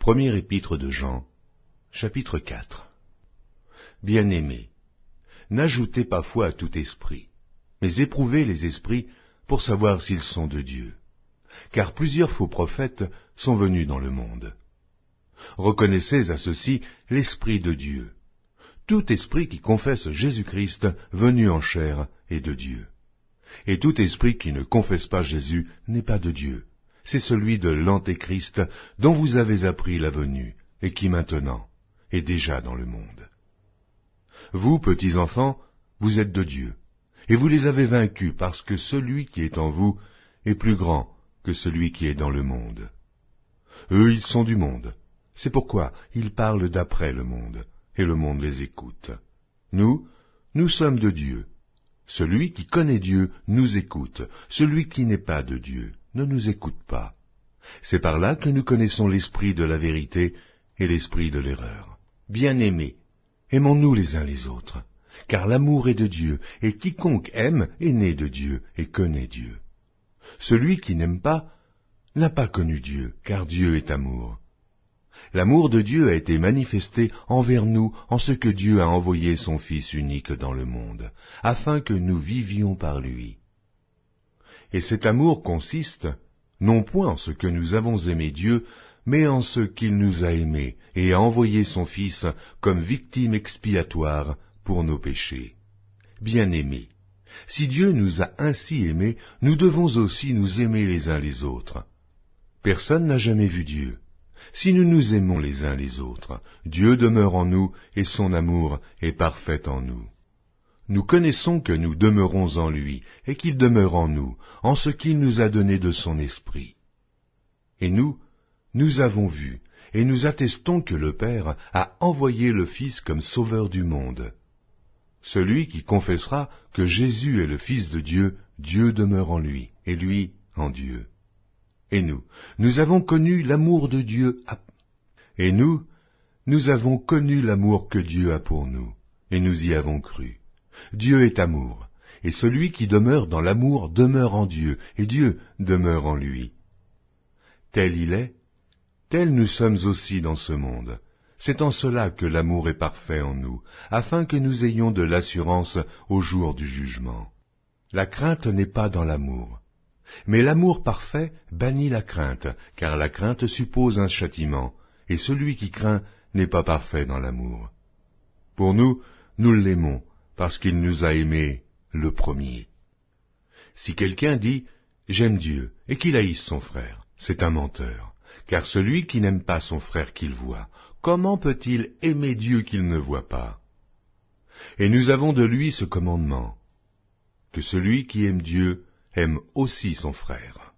Premier épître de Jean, chapitre 4. Bien-aimés, n'ajoutez pas foi à tout esprit, mais éprouvez les esprits pour savoir s'ils sont de Dieu. Car plusieurs faux prophètes sont venus dans le monde. Reconnaissez à ceci l'Esprit de Dieu. Tout esprit qui confesse Jésus-Christ venu en chair est de Dieu. Et tout esprit qui ne confesse pas Jésus n'est pas de Dieu. C'est celui de l'Antéchrist dont vous avez appris la venue, et qui maintenant est déjà dans le monde. Vous, petits enfants, vous êtes de Dieu, et vous les avez vaincus parce que celui qui est en vous est plus grand que celui qui est dans le monde. Eux, ils sont du monde, c'est pourquoi ils parlent d'après le monde, et le monde les écoute. Nous sommes de Dieu. Celui qui connaît Dieu nous écoute, celui qui n'est pas de Dieu ne nous écoute pas. C'est par là que nous connaissons l'esprit de la vérité et l'esprit de l'erreur. Bien-aimés, aimons-nous les uns les autres, car l'amour est de Dieu, et quiconque aime est né de Dieu et connaît Dieu. Celui qui n'aime pas n'a pas connu Dieu, car Dieu est amour. L'amour de Dieu a été manifesté envers nous en ce que Dieu a envoyé son Fils unique dans le monde, afin que nous vivions par lui. Et cet amour consiste, non point en ce que nous avons aimé Dieu, mais en ce qu'il nous a aimés et a envoyé son Fils comme victime expiatoire pour nos péchés. Bien-aimés, si Dieu nous a ainsi aimés, nous devons aussi nous aimer les uns les autres. Personne n'a jamais vu Dieu. Si nous nous aimons les uns les autres, Dieu demeure en nous et son amour est parfait en nous. Nous connaissons que nous demeurons en lui et qu'il demeure en nous, en ce qu'il nous a donné de son esprit. Et nous avons vu et nous attestons que le Père a envoyé le Fils comme sauveur du monde. Celui qui confessera que Jésus est le Fils de Dieu, Dieu demeure en lui et lui en Dieu. Et nous avons connu l'amour de Dieu. Et nous avons connu l'amour que Dieu a pour nous, et nous y avons cru. Dieu est amour, et celui qui demeure dans l'amour demeure en Dieu, et Dieu demeure en lui. Tel il est, tel nous sommes aussi dans ce monde. C'est en cela que l'amour est parfait en nous, afin que nous ayons de l'assurance au jour du jugement. La crainte n'est pas dans l'amour. Mais l'amour parfait bannit la crainte, car la crainte suppose un châtiment, et celui qui craint n'est pas parfait dans l'amour. Pour nous l'aimons, parce qu'il nous a aimés le premier. Si quelqu'un dit « J'aime Dieu » et qu'il haïsse son frère, c'est un menteur, car celui qui n'aime pas son frère qu'il voit, comment peut-il aimer Dieu qu'il ne voit pas? Et nous avons de lui ce commandement, que celui qui aime Dieu aime aussi son frère.